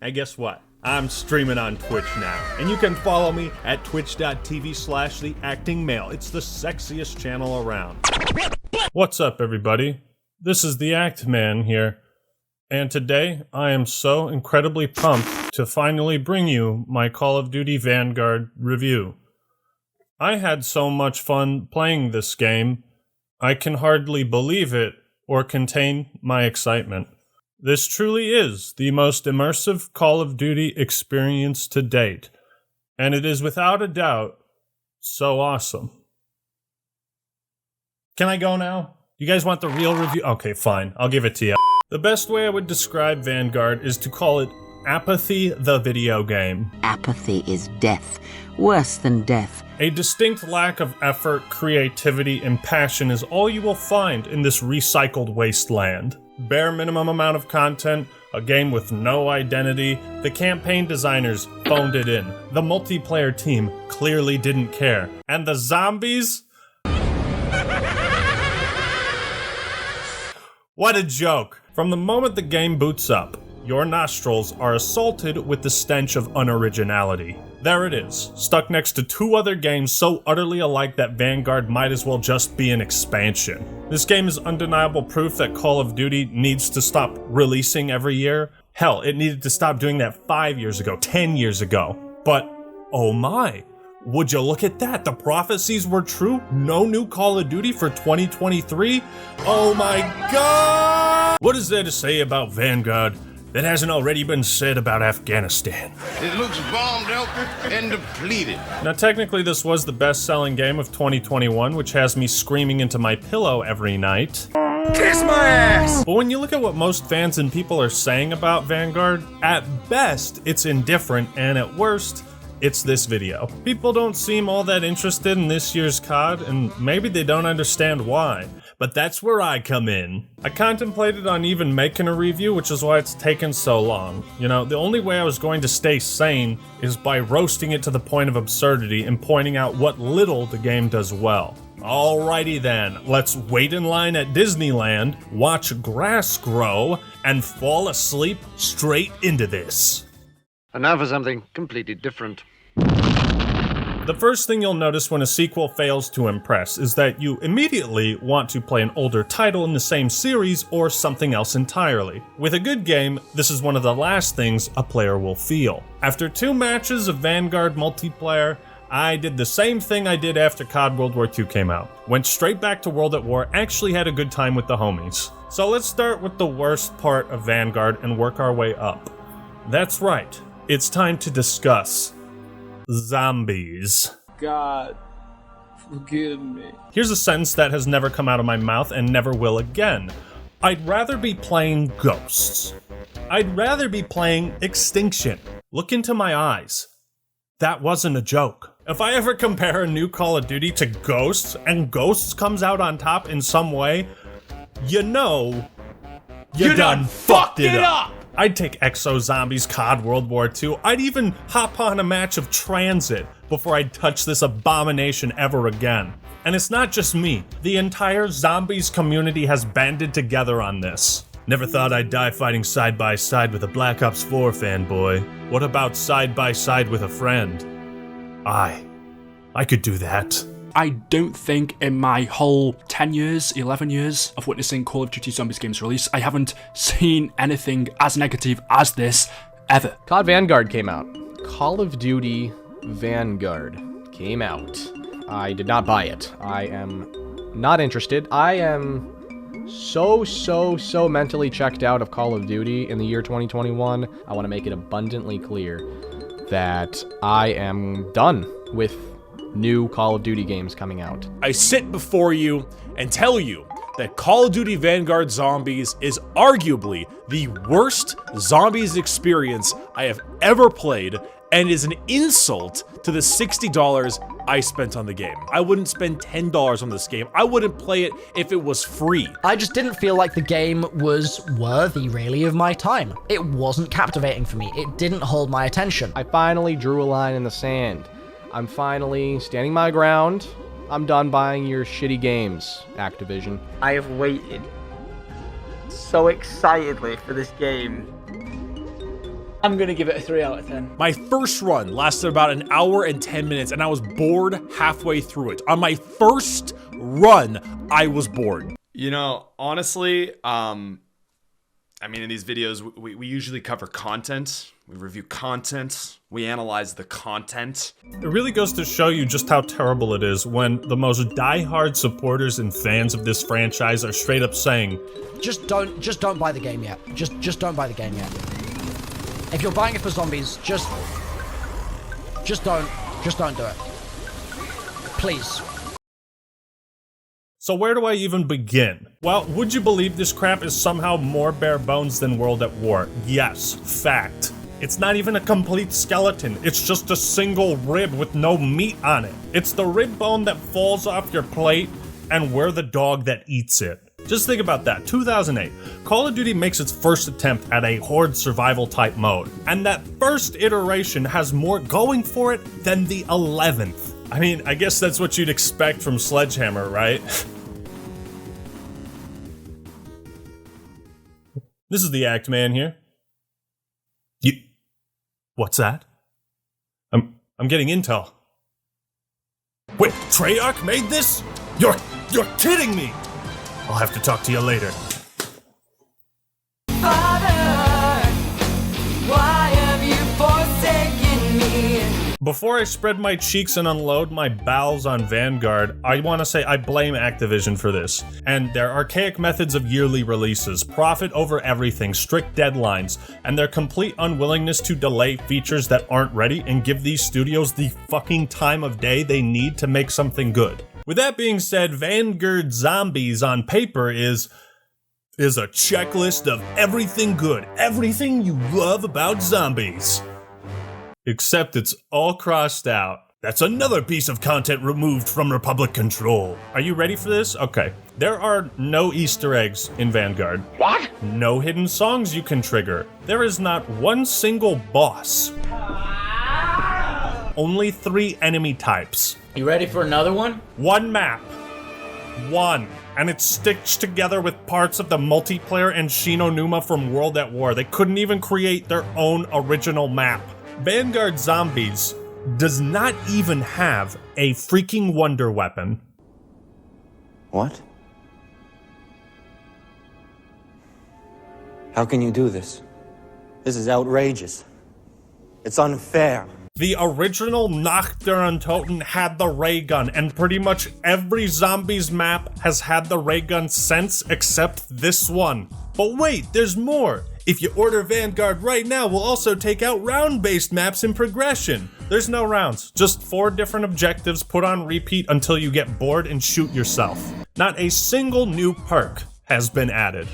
Hey, guess what? I'm streaming on Twitch now, and you can follow me at twitch.tv/theactingmale. It's the sexiest channel around. What's up, everybody? This is the Act Man here, and today I am so incredibly pumped to finally bring you my Call of Duty Vanguard review. I had so much fun playing this game, I can hardly believe it or contain my excitement. This truly is the most immersive Call of Duty experience to date, and it is without a doubt so awesome. Can I go now? You guys want the real review? Okay, fine. I'll give it to you. The best way I would describe Vanguard is to call it Apathy the Video Game. Apathy is death. Worse than death. A distinct lack of effort, creativity, and passion is all you will find in this recycled wasteland. Bare minimum amount of content, a game with no identity, the campaign designers phoned it in, the multiplayer team clearly didn't care, and the zombies? What a joke! From the moment the game boots up, your nostrils are assaulted with the stench of unoriginality. There it is, stuck next to two other games so utterly alike that Vanguard might as well just be an expansion. This game is undeniable proof that Call of Duty needs to stop releasing every year. Hell, it needed to stop doing that 5 years ago, 10 years ago. But, oh my, would you look at that? The prophecies were true? No new Call of Duty for 2023? Oh my god! What is there to say about Vanguard that hasn't already been said about Afghanistan? It looks bombed out and depleted. Now, technically, this was the best-selling game of 2021, which has me screaming into my pillow every night. Kiss my ass! But when you look at what most fans and people are saying about Vanguard, at best, it's indifferent, and at worst, it's this video. People don't seem all that interested in this year's COD, and maybe they don't understand why. But that's where I come in. I contemplated on even making a review, which is why it's taken so long. You know, the only way I was going to stay sane is by roasting it to the point of absurdity and pointing out what little the game does well. Alrighty then, let's wait in line at Disneyland, watch grass grow, and fall asleep straight into this. And now for something completely different. The first thing you'll notice when a sequel fails to impress is that you immediately want to play an older title in the same series or something else entirely. With a good game, this is one of the last things a player will feel. After 2 matches of Vanguard multiplayer, I did the same thing I did after COD World War II came out. Went straight back to World at War, actually had a good time with the homies. So let's start with the worst part of Vanguard and work our way up. That's right, it's time to discuss zombies. God, forgive me. Here's a sentence that has never come out of my mouth and never will again. I'd rather be playing Ghosts. I'd rather be playing Extinction. Look into my eyes. That wasn't a joke. If I ever compare a new Call of Duty to Ghosts, and Ghosts comes out on top in some way, you know, you done fucked it up. I'd take Exo Zombies, COD World War II. I'd even hop on a match of Transit before I'd touch this abomination ever again. And it's not just me. The entire Zombies community has banded together on this. Never thought I'd die fighting side by side with a Black Ops 4 fanboy. What about side by side with a friend? I could do that. I don't think in my whole 10 years, 11 years of witnessing Call of Duty Zombies games release, I haven't seen anything as negative as this ever. COD Vanguard came out. Call of Duty Vanguard came out. I did not buy it. I am not interested. I am so mentally checked out of Call of Duty in the year 2021. I want to make it abundantly clear that I am done with new Call of Duty games coming out. I sit before you and tell you that Call of Duty Vanguard Zombies is arguably the worst zombies experience I have ever played and is an insult to the $60 I spent on the game. I wouldn't spend $10 on this game. I wouldn't play it if it was free. I just didn't feel like the game was worthy, really, of my time. It wasn't captivating for me. It didn't hold my attention. I finally drew a line in the sand. I'm finally standing my ground. I'm done buying your shitty games, Activision. I have waited so excitedly for this game. I'm gonna give it a 3 out of 10. My first run lasted about an hour and 10 minutes, and I was bored halfway through it. On my first run, I was bored. You know, honestly, I mean, in these videos, we usually cover content. We review content. We analyze the content. It really goes to show you just how terrible it is when the most die-hard supporters and fans of this franchise are straight up saying, Just don't buy the game yet. Just don't buy the game yet. If you're buying it for zombies, just don't do it. Please. So where do I even begin? Well, would you believe this crap is somehow more bare bones than World at War? Yes, fact. It's not even a complete skeleton, it's just a single rib with no meat on it. It's the rib bone that falls off your plate, and we're the dog that eats it. Just think about that, 2008. Call of Duty makes its first attempt at a horde survival type mode, and that first iteration has more going for it than the 11th. I mean, I guess that's what you'd expect from Sledgehammer, right? This is the Act Man here. What's that? I'm getting intel. Wait, Treyarch made this? You're kidding me! I'll have to talk to you later. Father, why have you forsaken me? Before I spread my cheeks and unload my bowels on Vanguard, I want to say I blame Activision for this, and their archaic methods of yearly releases, profit over everything, strict deadlines, and their complete unwillingness to delay features that aren't ready and give these studios the fucking time of day they need to make something good. With that being said, Vanguard Zombies on paper is a checklist of everything good, everything you love about zombies. Except it's all crossed out. That's another piece of content removed from Republic control. Are you ready for this? Okay. There are no Easter eggs in Vanguard. What? No hidden songs you can trigger. There is not one single boss. Only 3 enemy types. You ready for another one? One map. One. And it's stitched together with parts of the multiplayer and Shinonuma from World at War. They couldn't even create their own original map. Vanguard Zombies does not even have a freaking wonder weapon. What? How can you do this? This is outrageous. It's unfair. The original Nacht der Untoten had the ray gun, and pretty much every Zombies map has had the ray gun since except this one. But wait, there's more! If you order Vanguard right now, we'll also take out round-based maps in progression. There's no rounds, just 4 different objectives put on repeat until you get bored and shoot yourself. Not a single new perk has been added.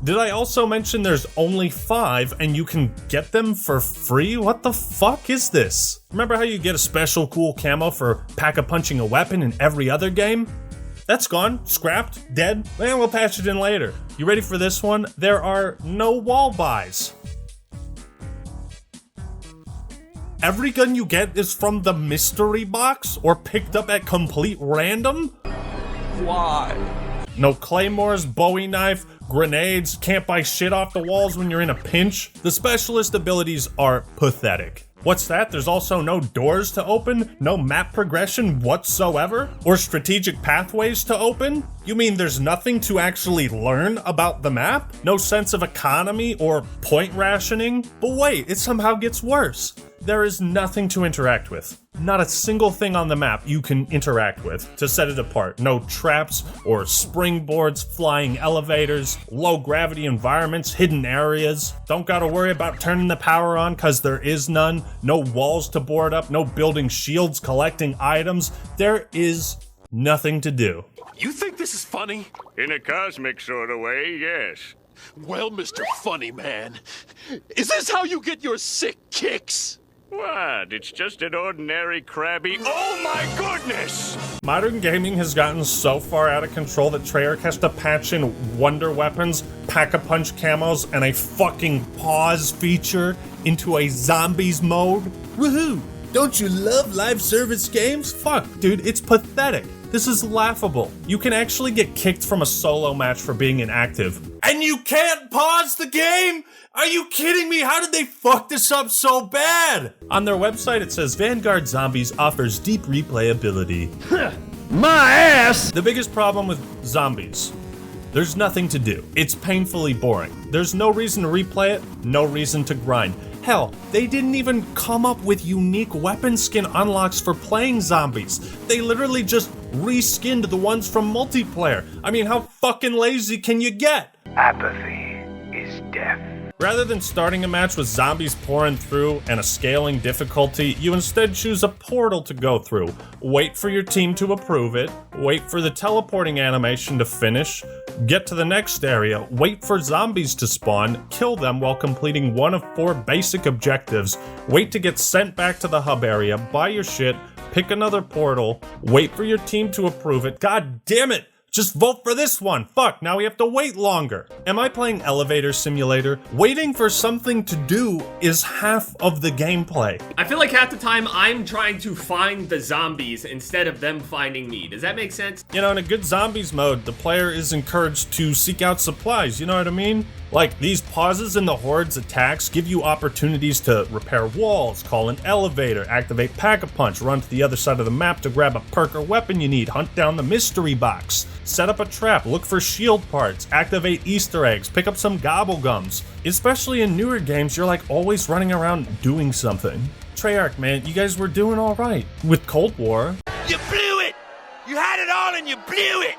Did I also mention there's only 5 and you can get them for free? What the fuck is this? Remember how you get a special cool camo for pack-a-punching a weapon in every other game? That's gone, scrapped, dead, and we'll patch it in later. You ready for this one? There are no wall buys. Every gun you get is from the mystery box or picked up at complete random? Why? No claymores, Bowie knife, grenades, can't buy shit off the walls when you're in a pinch. The specialist abilities are pathetic. What's that? There's also no doors to open? No map progression whatsoever? Or strategic pathways to open? You mean there's nothing to actually learn about the map? No sense of economy or point rationing? But wait, it somehow gets worse. There is nothing to interact with. Not a single thing on the map you can interact with to set it apart. No traps or springboards, flying elevators, low gravity environments, hidden areas. Don't gotta worry about turning the power on cause there is none. No walls to board up, no building shields, collecting items. There is nothing to do. You think this is funny? In a cosmic sort of way, yes. Well, Mr. Funny Man, is this how you get your sick kicks? What? It's just an ordinary crabby. Oh my goodness! Modern gaming has gotten so far out of control that Treyarch has to patch in wonder weapons, pack-a-punch camos, and a fucking pause feature into a zombies mode. Woohoo! Don't you love live service games? Fuck, dude, it's pathetic. This is laughable. You can actually get kicked from a solo match for being inactive. And you can't pause the game? Are you kidding me? How did they fuck this up so bad? On their website, it says Vanguard Zombies offers deep replayability. My ass! The biggest problem with zombies, there's nothing to do. It's painfully boring. There's no reason to replay it, no reason to grind. Hell, they didn't even come up with unique weapon skin unlocks for playing zombies. They literally just reskinned the ones from multiplayer. I mean, how fucking lazy can you get? Apathy is death. Rather than starting a match with zombies pouring through and a scaling difficulty, you instead choose a portal to go through. Wait for your team to approve it, wait for the teleporting animation to finish, get to the next area, wait for zombies to spawn, kill them while completing one of 4 basic objectives, wait to get sent back to the hub area, buy your shit, pick another portal, wait for your team to approve it. God damn it! Just vote for this one. Fuck, now we have to wait longer. Am I playing Elevator Simulator? Waiting for something to do is half of the gameplay. I feel like half the time I'm trying to find the zombies instead of them finding me. Does that make sense? You know, in a good zombies mode, the player is encouraged to seek out supplies, you know what I mean? Like, these pauses in the horde's attacks give you opportunities to repair walls, call an elevator, activate Pack-a-Punch, run to the other side of the map to grab a perk or weapon you need, hunt down the mystery box, set up a trap, look for shield parts, activate Easter eggs, pick up some gobblegums. Especially in newer games, you're like always running around doing something. Treyarch, man, you guys were doing alright. With Cold War. You blew it! You had it all and you blew it!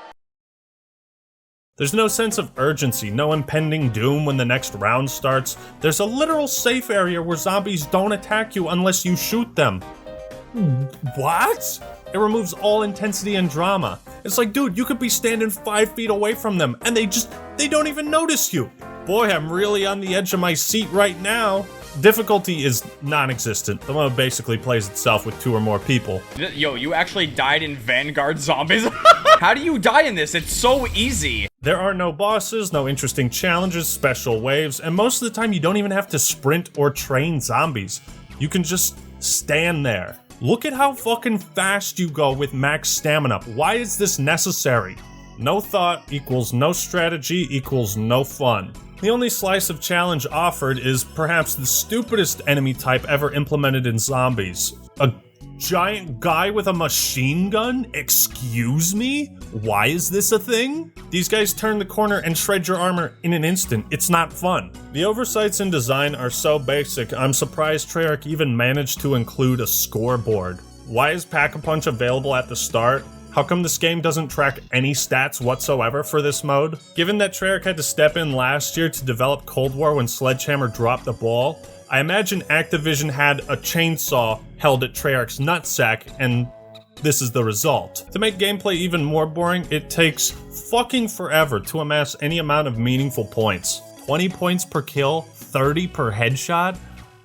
There's no sense of urgency, no impending doom when the next round starts. There's a literal safe area where zombies don't attack you unless you shoot them. What? It removes all intensity and drama. It's like, dude, you could be standing 5 feet away from them and they don't even notice you. Boy, I'm really on the edge of my seat right now. Difficulty is non-existent. The mode basically plays itself with 2 or more people. Yo, you actually died in Vanguard Zombies? How do you die in this? It's so easy. There are no bosses, no interesting challenges, special waves, and most of the time you don't even have to sprint or train zombies. You can just stand there. Look at how fucking fast you go with max stamina. Why is this necessary? No thought equals no strategy equals no fun. The only slice of challenge offered is perhaps the stupidest enemy type ever implemented in zombies. A giant guy with a machine gun? Excuse me? Why is this a thing? These guys turn the corner and shred your armor in an instant. It's not fun. The oversights in design are so basic, I'm surprised Treyarch even managed to include a scoreboard. Why is Pack-a-Punch available at the start? How come this game doesn't track any stats whatsoever for this mode? Given that Treyarch had to step in last year to develop Cold War when Sledgehammer dropped the ball, I imagine Activision had a chainsaw held at Treyarch's nutsack, and this is the result. To make gameplay even more boring, it takes fucking forever to amass any amount of meaningful points. 20 points per kill, 30 per headshot?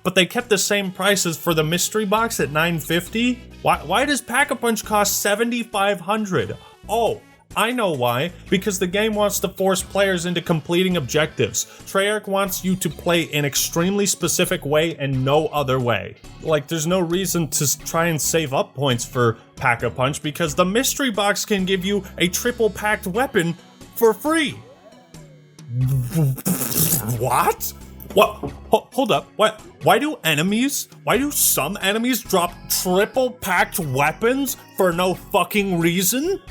But they kept the same prices for the mystery box at $9.50? Why does Pack-a-Punch cost $7,500? Oh, I know why. Because the game wants to force players into completing objectives. Treyarch wants you to play an extremely specific way and no other way. Like, there's no reason to try and save up points for Pack-a-Punch because the mystery box can give you a triple packed weapon for free. What? What? Hold up. What? Why do some enemies drop triple packed weapons for no fucking reason?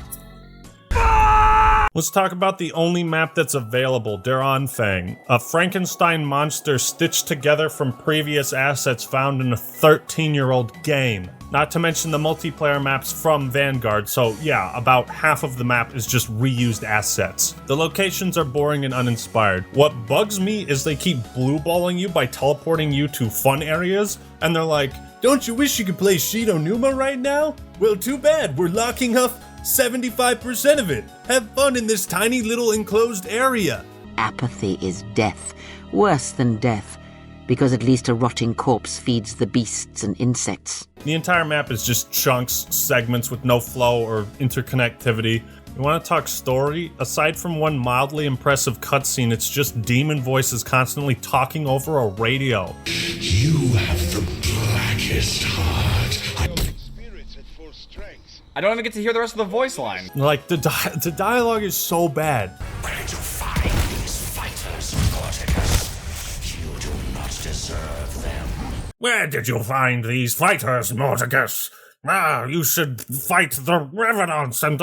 Let's talk about the only map that's available, Fang, a Frankenstein monster stitched together from previous assets found in a 13-year-old game. Not to mention the multiplayer maps from Vanguard, so yeah, about half of the map is just reused assets. The locations are boring and uninspired. What bugs me is they keep blue-balling you by teleporting you to fun areas, and they're like, don't you wish you could play Shido Numa right now? Well, too bad, we're locking up 75% of it. Have fun in this tiny little enclosed area. Apathy is death, worse than death, because at least a rotting corpse feeds the beasts and insects. The entire map is just chunks, segments with no flow or interconnectivity. You want to talk story? Aside from one mildly impressive cutscene, it's just demon voices constantly talking over a radio. You have the blackest heart. I don't even get to hear the rest of the voice line. Like, the dialogue is so bad. Where to find these fighters, Corticus? You them. Where did you find these fighters, Morticus? You should fight the Revenants and...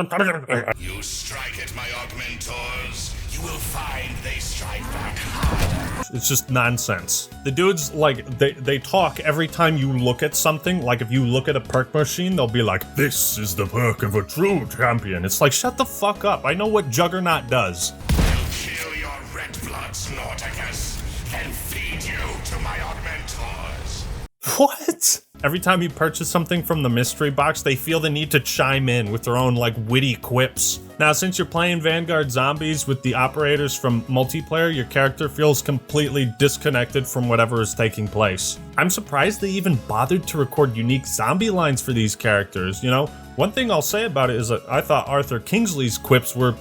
You strike at my augmentors, you will find they strike back harder. It's just nonsense. The dudes, like, they talk every time you look at something. Like, if you look at a perk machine, they'll be like, this is the perk of a true champion. It's like, shut the fuck up. I know what Juggernaut does. I'll kill your red bloods, Morticus, then feed you to my augmentors. What? Every time you purchase something from the mystery box, they feel the need to chime in with their own, like, witty quips. Now, since you're playing Vanguard Zombies with the operators from multiplayer, your character feels completely disconnected from whatever is taking place. I'm surprised they even bothered to record unique zombie lines for these characters, you know? One thing I'll say about it is that I thought Arthur Kingsley's quips were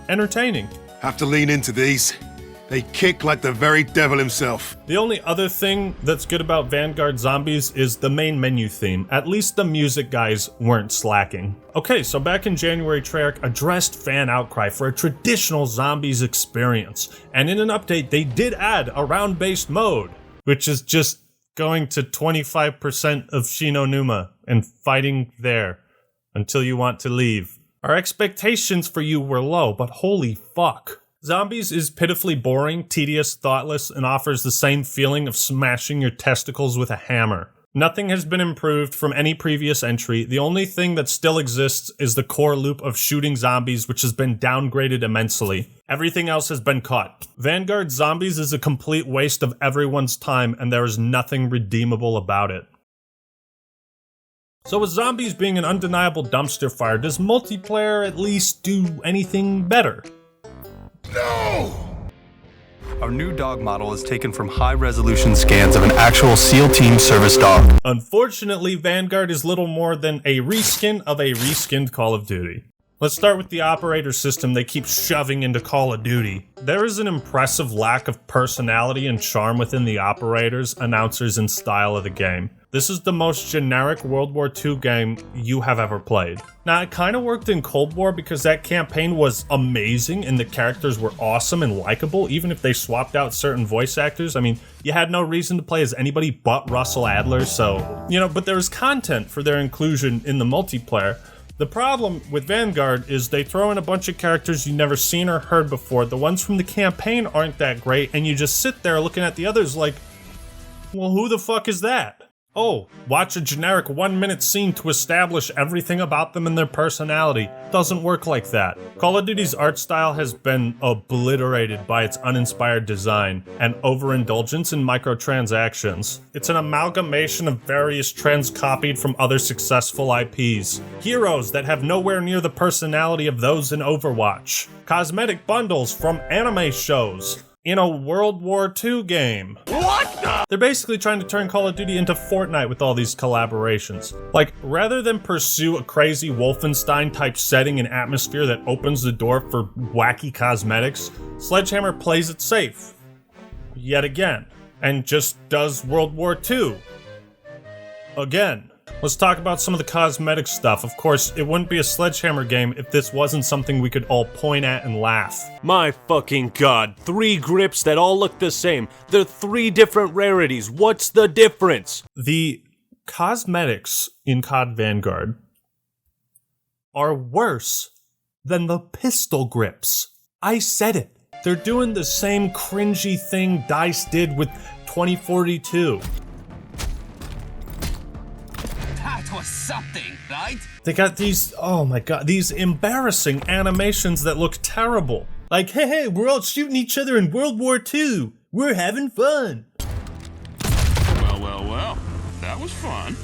entertaining. Have to lean into these. They kick like the very devil himself. The only other thing that's good about Vanguard Zombies is the main menu theme. At least the music guys weren't slacking. Okay, so back in January, Treyarch addressed fan outcry for a traditional Zombies experience. And in an update, they did add a round-based mode, which is just going to 25% of Shinonuma and fighting there until you want to leave. Our expectations for you were low, but holy fuck. Zombies is pitifully boring, tedious, thoughtless, and offers the same feeling of smashing your testicles with a hammer. Nothing has been improved from any previous entry. The only thing that still exists is the core loop of shooting zombies, which has been downgraded immensely. Everything else has been cut. Vanguard Zombies is a complete waste of everyone's time, and there is nothing redeemable about it. So with zombies being an undeniable dumpster fire, does multiplayer at least do anything better? No! Our new dog model is taken from high-resolution scans of an actual SEAL Team service dog. Unfortunately, Vanguard is little more than a reskin of a reskinned Call of Duty. Let's start with the operator system they keep shoving into Call of Duty. There is an impressive lack of personality and charm within the operators, announcers, and style of the game. This is the most generic World War II game you have ever played. Now, it kind of worked in Cold War because that campaign was amazing and the characters were awesome and likable, even if they swapped out certain voice actors. I mean, you had no reason to play as anybody but Russell Adler, so, you know, but there was content for their inclusion in the multiplayer. The problem with Vanguard is they throw in a bunch of characters you've never seen or heard before. The ones from the campaign aren't that great, and you just sit there looking at the others like, well, who the fuck is that? Oh, watch a generic 1-minute scene to establish everything about them and their personality. Doesn't work like that. Call of Duty's art style has been obliterated by its uninspired design and overindulgence in microtransactions. It's an amalgamation of various trends copied from other successful IPs. Heroes that have nowhere near the personality of those in Overwatch. Cosmetic bundles from anime shows. In a World War II game. What the? They're basically trying to turn Call of Duty into Fortnite with all these collaborations. Like, rather than pursue a crazy Wolfenstein-type setting and atmosphere that opens the door for wacky cosmetics, Sledgehammer plays it safe. Yet again. And just does World War II. Again. Let's talk about some of the cosmetic stuff. Of course, it wouldn't be a Sledgehammer game if this wasn't something we could all point at and laugh. My fucking god, 3 grips that all look the same. They're 3 different rarities. What's the difference? The cosmetics in COD Vanguard are worse than the pistol grips. I said it. They're doing the same cringy thing DICE did with 2042. Was something, right? They got these, oh my god, these embarrassing animations that look terrible. Like, hey, we're all shooting each other in World War II. We're having fun. Well, that was fun.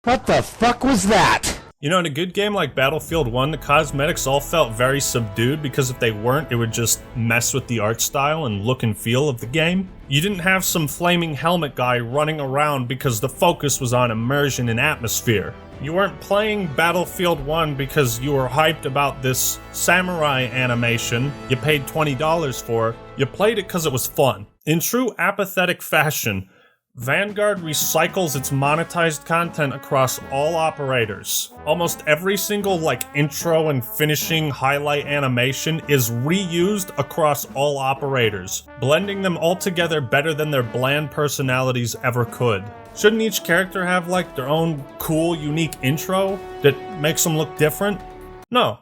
What the fuck was that? You know, in a good game like Battlefield 1, the cosmetics all felt very subdued because if they weren't, it would just mess with the art style and look and feel of the game. You didn't have some flaming helmet guy running around because the focus was on immersion and atmosphere. You weren't playing Battlefield 1 because you were hyped about this samurai animation you paid $20 for. You played it because it was fun. In true apathetic fashion, Vanguard recycles its monetized content across all operators. Almost every single intro and finishing highlight animation is reused across all operators, blending them all together better than their bland personalities ever could. Shouldn't each character have their own cool, unique intro that makes them look different? No.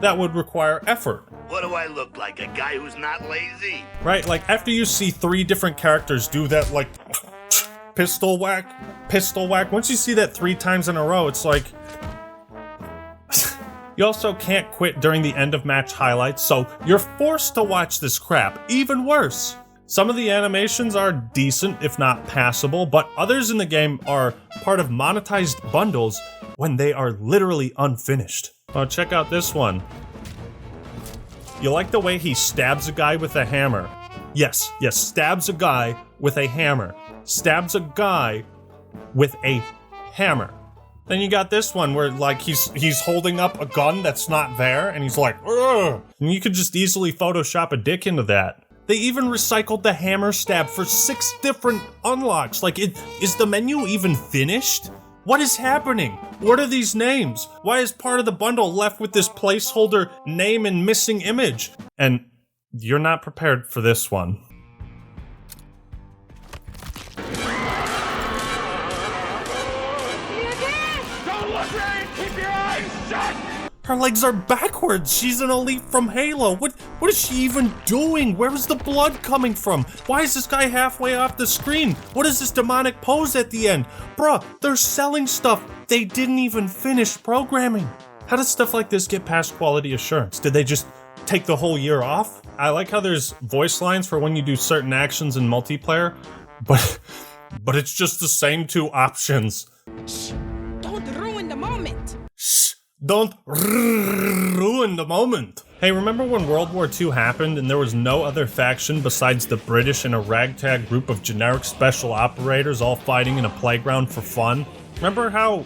That would require effort. What do I look like, a guy who's not lazy? Right, after you see 3 different characters do that, pistol whack, once you see that 3 times in a row, it's like... You also can't quit during the end of match highlights, so you're forced to watch this crap. Even worse. Some of the animations are decent, if not passable, but others in the game are part of monetized bundles when they are literally unfinished. Oh, check out this one. You like the way he stabs a guy with a hammer? Yes, stabs a guy with a hammer. Stabs a guy with a hammer. Then you got this one where he's holding up a gun that's not there and he's like, ugh! And you could just easily Photoshop a dick into that. They even recycled the hammer stab for 6 different unlocks. Is the menu even finished? What is happening? What are these names? Why is part of the bundle left with this placeholder name and missing image? And you're not prepared for this one. Don't look right! Keep your eyes shut! Her legs are backwards. She's an elite from Halo. What is she even doing? Where is the blood coming from? Why is this guy halfway off the screen? What is this demonic pose at the end? Bruh, they're selling stuff they didn't even finish programming. How does stuff like this get past quality assurance? Did they just take the whole year off? I like how there's voice lines for when you do certain actions in multiplayer, but it's just the same 2 options. Shh, don't ruin the moment. Shh. Don't ruin the moment. Hey, remember when World War II happened and there was no other faction besides the British and a ragtag group of generic special operators all fighting in a playground for fun? Remember how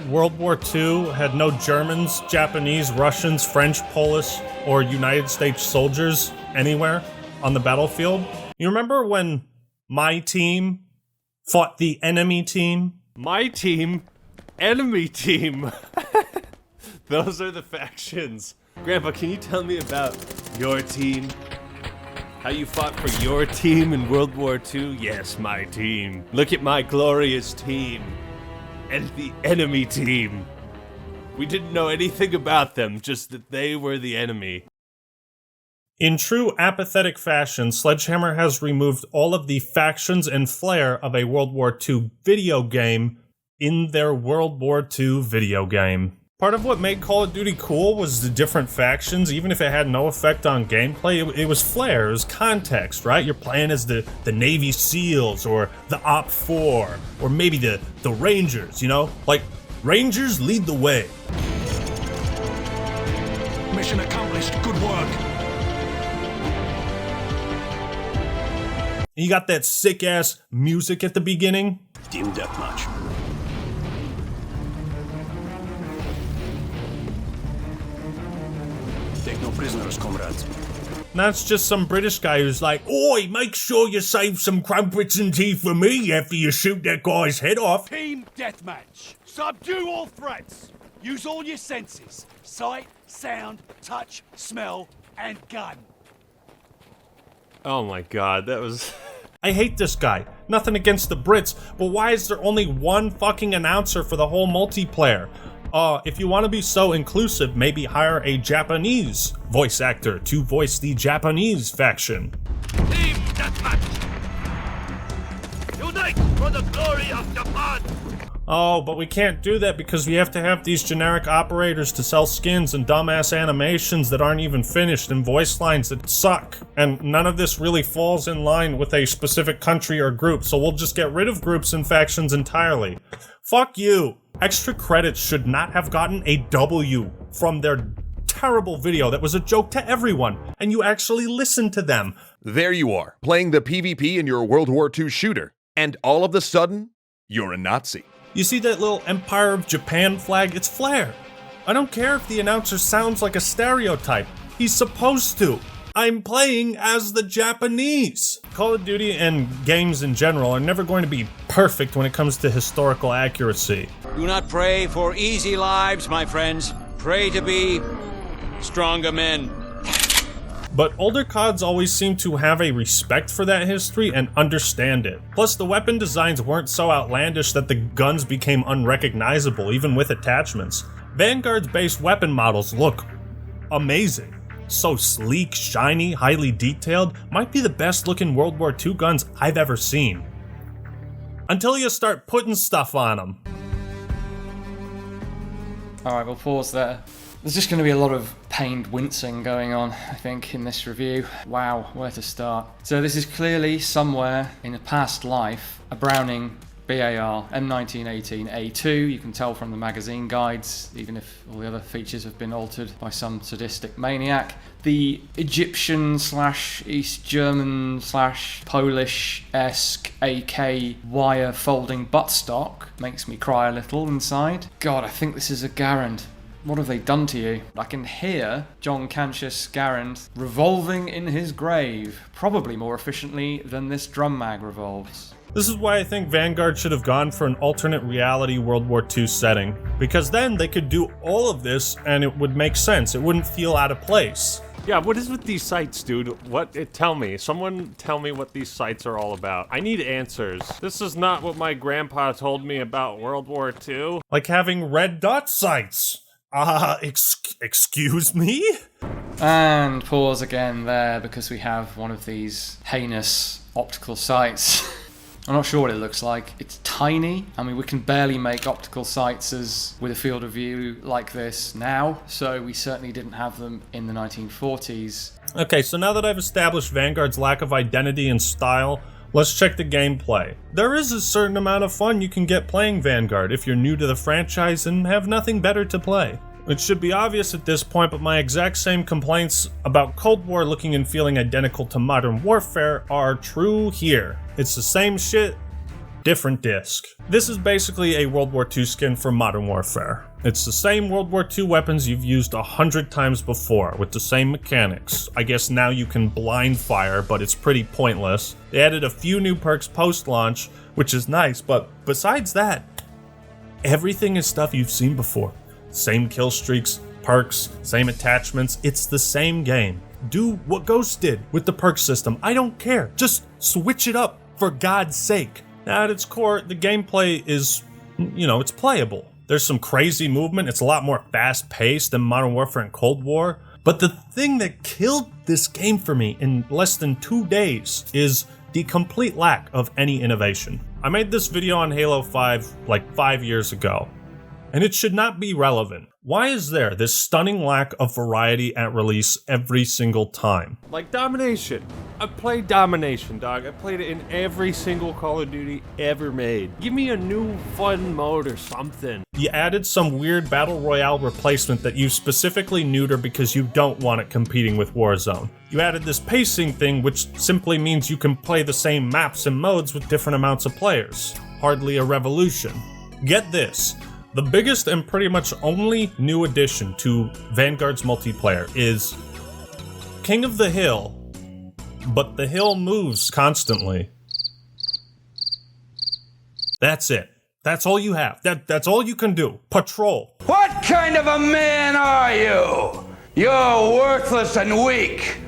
World War II had no Germans, Japanese, Russians, French, Polish, or United States soldiers anywhere on the battlefield? You remember when my team fought the enemy team? My team? Enemy team? Those are the factions. Grandpa, can you tell me about your team? How you fought for your team in World War II? Yes, my team. Look at my glorious team. And the enemy team. We didn't know anything about them, just that they were the enemy. In true apathetic fashion, Sledgehammer has removed all of the factions and flair of a World War II video game in their World War II video game. Part of what made Call of Duty cool was the different factions, even if it had no effect on gameplay. It was flair, it was context, right? You're playing as the Navy SEALs, or the OP4, or maybe the Rangers, Rangers lead the way. Mission accomplished. Good work. You got that sick-ass music at the beginning. Team deathmatch. Take no prisoners, comrades. That's just some British guy who's like, "Oi, make sure you save some crumpets and tea for me after you shoot that guy's head off." Team deathmatch. Subdue all threats. Use all your senses. Sight, sound, touch, smell, and gun. Oh my god, that was... I hate this guy. Nothing against the Brits, but why is there only one fucking announcer for the whole multiplayer? If you want to be so inclusive, maybe hire a Japanese voice actor to voice the Japanese faction. Team deathmatch. Unite for the glory of Japan. Oh, but we can't do that because we have to have these generic operators to sell skins and dumbass animations that aren't even finished and voice lines that suck. And none of this really falls in line with a specific country or group, so we'll just get rid of groups and factions entirely. Fuck you! Extra Credits should not have gotten a W from their terrible video that was a joke to everyone, and you actually listened to them. There you are, playing the PvP in your World War II shooter, and all of a sudden, you're a Nazi. You see that little Empire of Japan flag? It's flair. I don't care if the announcer sounds like a stereotype. He's supposed to. I'm playing as the Japanese. Call of Duty and games in general are never going to be perfect when it comes to historical accuracy. Do not pray for easy lives, my friends. Pray to be stronger men. But older CODs always seem to have a respect for that history and understand it. Plus, the weapon designs weren't so outlandish that the guns became unrecognizable, even with attachments. Vanguard's base weapon models look amazing. So sleek, shiny, highly detailed, might be the best looking World War II guns I've ever seen. Until you start putting stuff on them. Alright, we'll pause there. There's just going to be a lot of pained wincing going on, I think, in this review. Wow, where to start? So this is clearly somewhere in a past life, a Browning BAR M1918A2. You can tell from the magazine guides, even if all the other features have been altered by some sadistic maniac. The Egyptian / East German / Polish-esque AK wire folding buttstock makes me cry a little inside. God, I think this is a Garand. What have they done to you? I can hear John Cancius Garand revolving in his grave, probably more efficiently than this drum mag revolves. This is why I think Vanguard should have gone for an alternate reality World War II setting, because then they could do all of this and it would make sense. It wouldn't feel out of place. Yeah, what is with these sites, dude? Tell me. Someone tell me what these sites are all about. I need answers. This is not what my grandpa told me about World War II. Like having red dot sites. Excuse me? And pause again there because we have one of these heinous optical sights. I'm not sure what it looks like. It's tiny. I mean, we can barely make optical sights with a field of view like this now, so we certainly didn't have them in the 1940s. Okay, so now that I've established Vanguard's lack of identity and style, let's check the gameplay. There is a certain amount of fun you can get playing Vanguard if you're new to the franchise and have nothing better to play. It should be obvious at this point, but my exact same complaints about Cold War looking and feeling identical to Modern Warfare are true here. It's the same shit, different disc. This is basically a World War II skin for Modern Warfare. It's the same World War II weapons you've used 100 times before, with the same mechanics. I guess now you can blind fire, but it's pretty pointless. They added a few new perks post-launch, which is nice, but besides that, everything is stuff you've seen before. Same kill streaks, perks, same attachments, it's the same game. Do what Ghost did with the perk system, I don't care, just switch it up, for God's sake. Now, at its core, the gameplay is, it's playable. There's some crazy movement, it's a lot more fast-paced than Modern Warfare and Cold War, but the thing that killed this game for me in less than 2 days is the complete lack of any innovation. I made this video on Halo 5 like 5 years ago, and it should not be relevant. Why is there this stunning lack of variety at release every single time? Like Domination. I played Domination, dog. I played it in every single Call of Duty ever made. Give me a new fun mode or something. You added some weird Battle Royale replacement that you specifically neuter because you don't want it competing with Warzone. You added this pacing thing, which simply means you can play the same maps and modes with different amounts of players. Hardly a revolution. Get this. The biggest and pretty much only new addition to Vanguard's multiplayer is King of the Hill, but the hill moves constantly. That's it. That's all you have. That's all you can do. Patrol. What kind of a man are you? You're worthless and weak.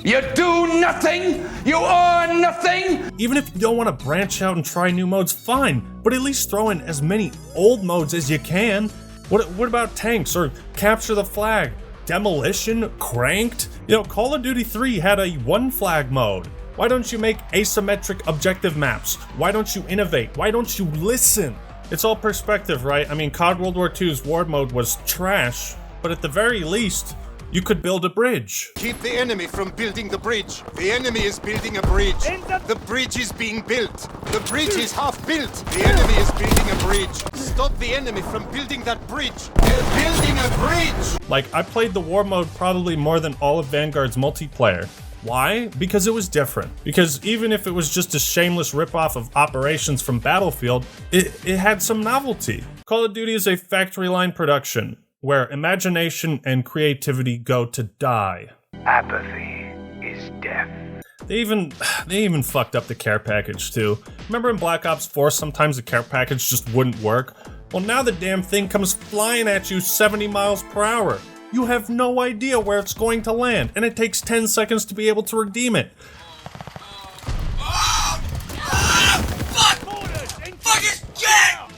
You do nothing? You are nothing? Even if you don't want to branch out and try new modes, fine, but at least throw in as many old modes as you can. What about tanks or capture the flag? Demolition? Cranked? Call of Duty 3 had a one flag mode. Why don't you make asymmetric objective maps? Why don't you innovate? Why don't you listen? It's all perspective, right? I mean, COD World War II's war mode was trash, but at the very least, you could build a bridge. Keep the enemy from building the bridge. The enemy is building a bridge. The bridge is being built. The bridge is half built. The enemy is building a bridge. Stop the enemy from building that bridge. They're building a bridge! Like, I played the war mode probably more than all of Vanguard's multiplayer. Why? Because it was different. Because even if it was just a shameless ripoff of Operations from Battlefield, it had some novelty. Call of Duty is a factory line production, where imagination and creativity go to die. Apathy is death. They even fucked up the care package too. Remember in Black Ops 4 sometimes the care package just wouldn't work? Well, now the damn thing comes flying at you 70 miles per hour. You have no idea where it's going to land, and it takes 10 seconds to be able to redeem it.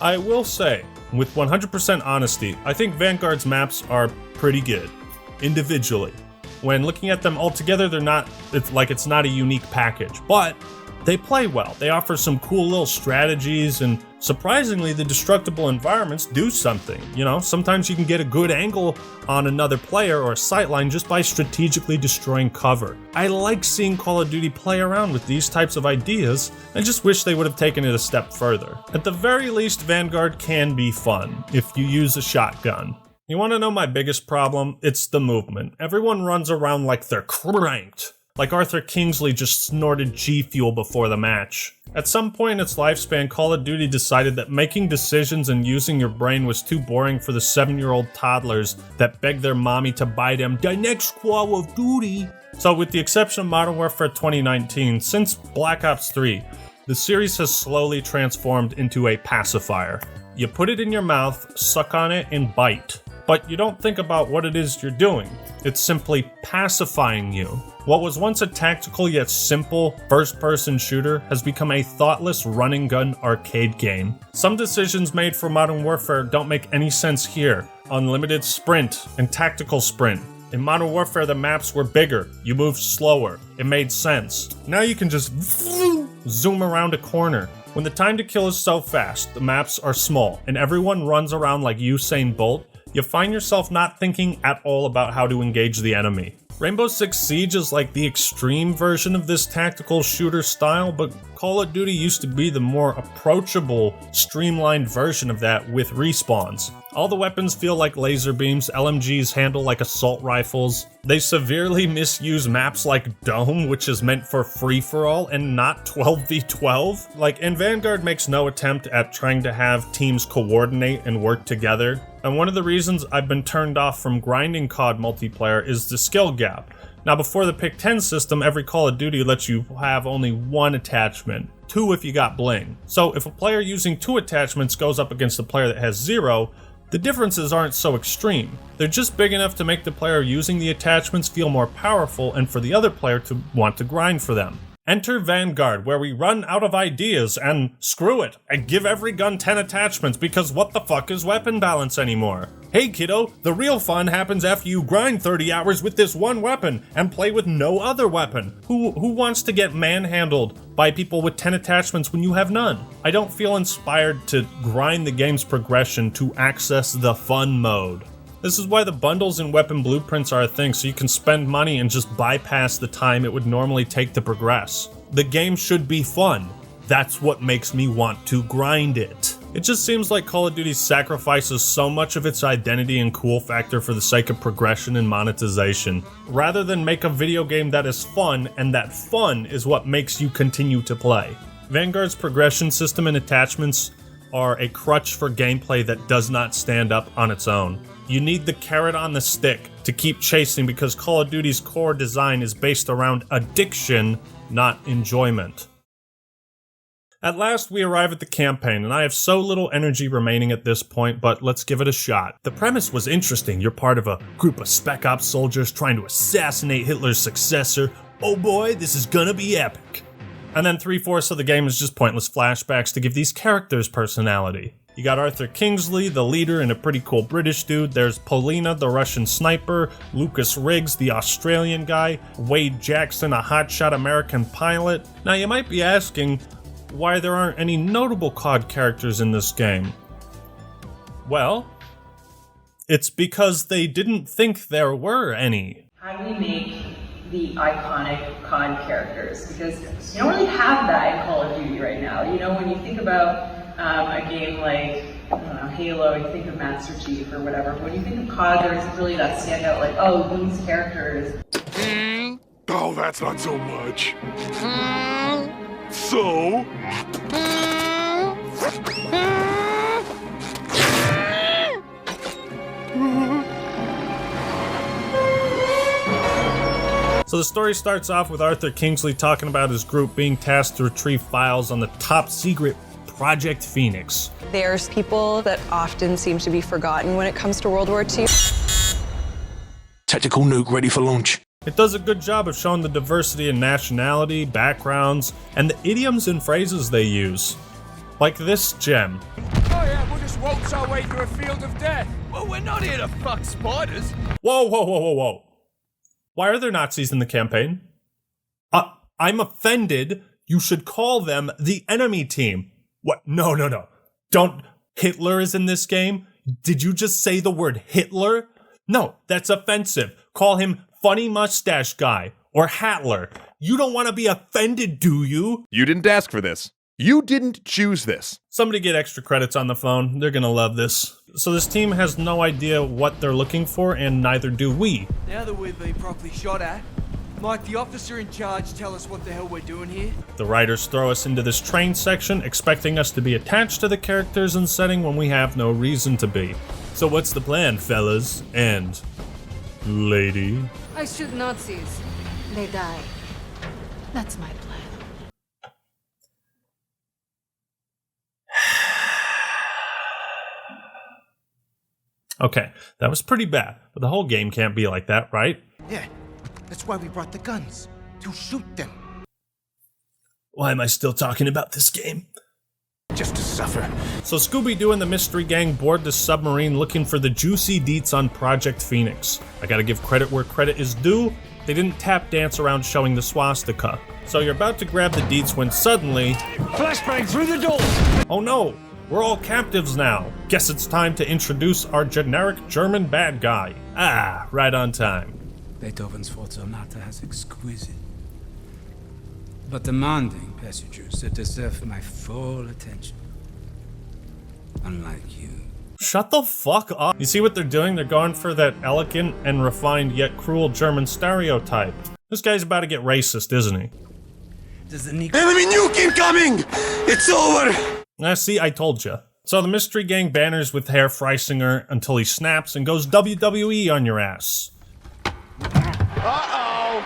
I will say, with 100% honesty, I think Vanguard's maps are pretty good, individually. When looking at them all together, it's not a unique package, but they play well. They offer some cool little strategies, and surprisingly, the destructible environments do something. You know, sometimes you can get a good angle on another player or a sightline just by strategically destroying cover. I like seeing Call of Duty play around with these types of ideas. I just wish they would have taken it a step further. At the very least, Vanguard can be fun if you use a shotgun. You want to know my biggest problem? It's the movement. Everyone runs around like they're cranked. Like Arthur Kingsley just snorted G Fuel before the match. At some point in its lifespan, Call of Duty decided that making decisions and using your brain was too boring for the 7-year-old toddlers that begged their mommy to buy them the next Call of Duty. So with the exception of Modern Warfare 2019, since Black Ops 3, the series has slowly transformed into a pacifier. You put it in your mouth, suck on it, and bite. But you don't think about what it is you're doing. It's simply pacifying you. What was once a tactical yet simple first-person shooter has become a thoughtless run-and-gun arcade game. Some decisions made for Modern Warfare don't make any sense here. Unlimited sprint and tactical sprint. In Modern Warfare, the maps were bigger. You moved slower. It made sense. Now you can just zoom around a corner. When the time to kill is so fast, the maps are small, and everyone runs around like Usain Bolt, you find yourself not thinking at all about how to engage the enemy. Rainbow Six Siege is like the extreme version of this tactical shooter style, but Call of Duty used to be the more approachable, streamlined version of that with respawns. All the weapons feel like laser beams, LMGs handle like assault rifles. They severely misuse maps like Dome, which is meant for free-for-all and not 12v12. And Vanguard makes no attempt at trying to have teams coordinate and work together. And one of the reasons I've been turned off from grinding COD multiplayer is the skill gap. Now, before the Pick 10 system, every Call of Duty lets you have only one attachment, 2 if you got bling. So if a player using 2 attachments goes up against a player that has 0, the differences aren't so extreme. They're just big enough to make the player using the attachments feel more powerful and for the other player to want to grind for them. Enter Vanguard, where we run out of ideas and screw it, and give every gun 10 attachments because what the fuck is weapon balance anymore? Hey kiddo, the real fun happens after you grind 30 hours with this one weapon and play with no other weapon. Who wants to get manhandled by people with 10 attachments when you have none? I don't feel inspired to grind the game's progression to access the fun mode. This is why the bundles and weapon blueprints are a thing, so you can spend money and just bypass the time it would normally take to progress. The game should be fun. That's what makes me want to grind it. It just seems like Call of Duty sacrifices so much of its identity and cool factor for the sake of progression and monetization, rather than make a video game that is fun, and that fun is what makes you continue to play. Vanguard's progression system and attachments are a crutch for gameplay that does not stand up on its own. You need the carrot on the stick to keep chasing because Call of Duty's core design is based around addiction, not enjoyment. At last, we arrive at the campaign, and I have so little energy remaining at this point, but let's give it a shot. The premise was interesting. You're part of a group of Spec Ops soldiers trying to assassinate Hitler's successor. Oh boy, this is gonna be epic. And then 3/4 of the game is just pointless flashbacks to give these characters personality. You got Arthur Kingsley, the leader, and a pretty cool British dude. There's Polina, the Russian sniper, Lucas Riggs, the Australian guy, Wade Jackson, a hotshot American pilot. Now you might be asking why there aren't any notable COD characters in this game. Well, it's because they didn't think there were any. How do we make the iconic COD characters? Because you don't really have that in Call of Duty right now. You know, when you think about a game like, I don't know, Halo, you think of Master Chief or whatever. When you think of COD, there isn't really that standout, like, oh, these characters. Oh, that's not so much. So? So the story starts off with Arthur Kingsley talking about his group being tasked to retrieve files on the top secret Project Phoenix. There's people that often seem to be forgotten when it comes to World War II. Tactical nuke ready for launch. It does a good job of showing the diversity in nationality, backgrounds, and the idioms and phrases they use. Like this gem. Oh yeah, we'll just waltz our way through a field of death. Well, we're not here to fuck spiders. Whoa, whoa, whoa, whoa, whoa. Why are there Nazis in the campaign? I'm offended. You should call them the enemy team. What? No. Don't. Hitler is in this game? Did you just say the word Hitler? No, that's offensive. Call him Funny Mustache Guy or Hatler. You don't want to be offended, do you? You didn't ask for this. You didn't choose this. Somebody get extra credits on the phone. They're gonna love this. So this team has no idea what they're looking for, and neither do we. Now that we've been properly shot at, might the officer in charge tell us what the hell we're doing here? The writers throw us into this train section, expecting us to be attached to the characters and setting when we have no reason to be. So what's the plan, fellas? And lady? I shoot Nazis. They die. That's my plan. Okay, that was pretty bad, but the whole game can't be like that, right? Yeah, that's why we brought the guns. To shoot them. Why am I still talking about this game? Just to suffer. So Scooby-Doo and the Mystery Gang board the submarine looking for the juicy deets on Project Phoenix. I gotta give credit where credit is due. They didn't tap dance around showing the swastika. So you're about to grab the deets when suddenly... Flashbang through the door! Oh no! We're all captives now. Guess it's time to introduce our generic German bad guy. Ah, right on time. Beethoven's Fourth Sonata has exquisite, but demanding passages that deserve my full attention. Unlike you. Shut the fuck up. You see what they're doing? They're going for that elegant and refined yet cruel German stereotype. This guy's about to get racist, isn't he? Does the Enemy nuke incoming! It's over! See, I told you. So the Mystery Gang banners with Herr Freisinger until he snaps and goes WWE on your ass. Uh-oh!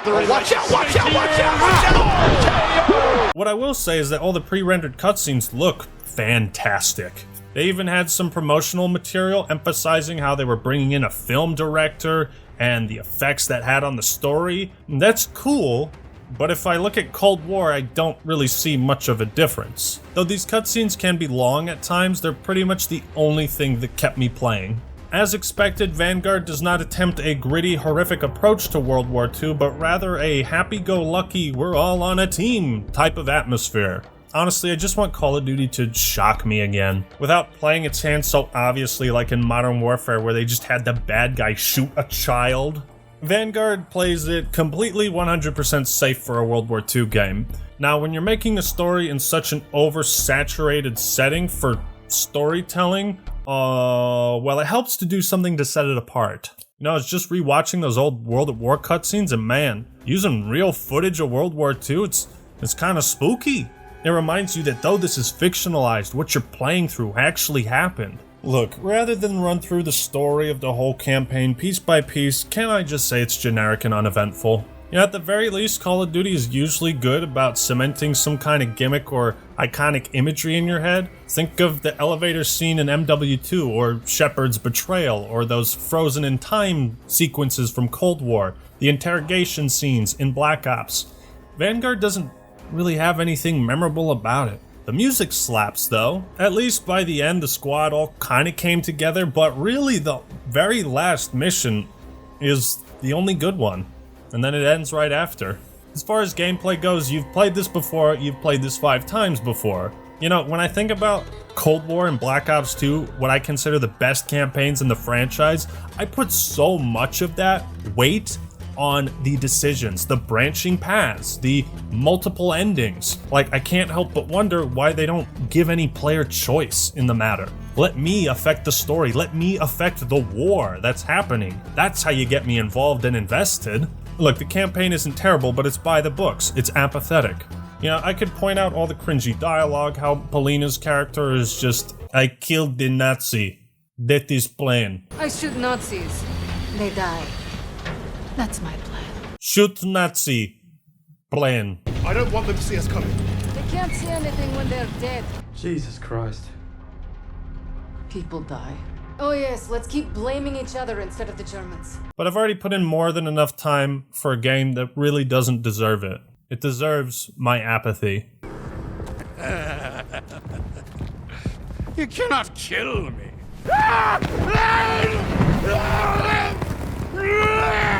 Watch out, watch out, watch out, watch out! What I will say is that all the pre-rendered cutscenes look fantastic. They even had some promotional material emphasizing how they were bringing in a film director and the effects that had on the story. That's cool. But if I look at Cold War, I don't really see much of a difference. Though these cutscenes can be long at times, they're pretty much the only thing that kept me playing. As expected, Vanguard does not attempt a gritty, horrific approach to World War II, but rather a happy-go-lucky, we're all on a team type of atmosphere. Honestly, I just want Call of Duty to shock me again, without playing its hand so obviously like in Modern Warfare where they just had the bad guy shoot a child. Vanguard plays it completely 100% safe for a World War II game. Now, when you're making a story in such an oversaturated setting for storytelling, well, it helps to do something to set it apart. You know, I was just rewatching those old World at War cutscenes, and man, using real footage of World War II, it's kind of spooky. It reminds you that though this is fictionalized, what you're playing through actually happened. Look, rather than run through the story of the whole campaign piece by piece, can I just say it's generic and uneventful? You know, at the very least, Call of Duty is usually good about cementing some kind of gimmick or iconic imagery in your head. Think of the elevator scene in MW2, or Shepard's betrayal, or those frozen in time sequences from Cold War, the interrogation scenes in Black Ops. Vanguard doesn't really have anything memorable about it. The music slaps though. At least by the end the squad all kinda came together, but really the very last mission is the only good one. And then it ends right after. As far as gameplay goes, you've played this before, you've played this 5 times before. You know, when I think about Cold War and Black Ops 2, what I consider the best campaigns in the franchise, I put so much of that weight on the decisions, the branching paths, the multiple endings. Like, I can't help but wonder why they don't give any player choice in the matter. Let me affect the story. Let me affect the war that's happening. That's how you get me involved and invested. Look, the campaign isn't terrible, but it's by the books. It's apathetic. You know, I could point out all the cringy dialogue, how Polina's character is just, I killed the Nazi. That is plain. I shoot Nazis. They die. That's my plan. Shoot Nazi. Plan. I don't want them to see us coming. They can't see anything when they're dead. Jesus Christ. People die. Oh yes, let's keep blaming each other instead of the Germans. But I've already put in more than enough time for a game that really doesn't deserve it. It deserves my apathy. You cannot kill me.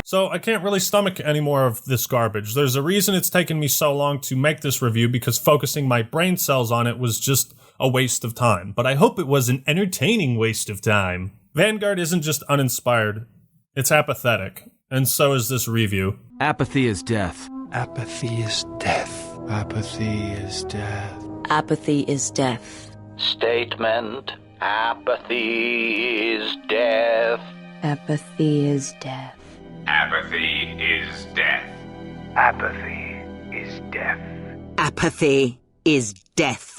So I can't really stomach any more of this garbage. There's a reason it's taken me so long to make this review, because focusing my brain cells on it was just a waste of time. But I hope it was an entertaining waste of time. Vanguard isn't just uninspired, it's apathetic. And so is this review. Apathy is death. Apathy is death. Apathy is death. Apathy is death. Statement. Apathy is death. Apathy is death. Apathy is death. Apathy is death. Apathy is death.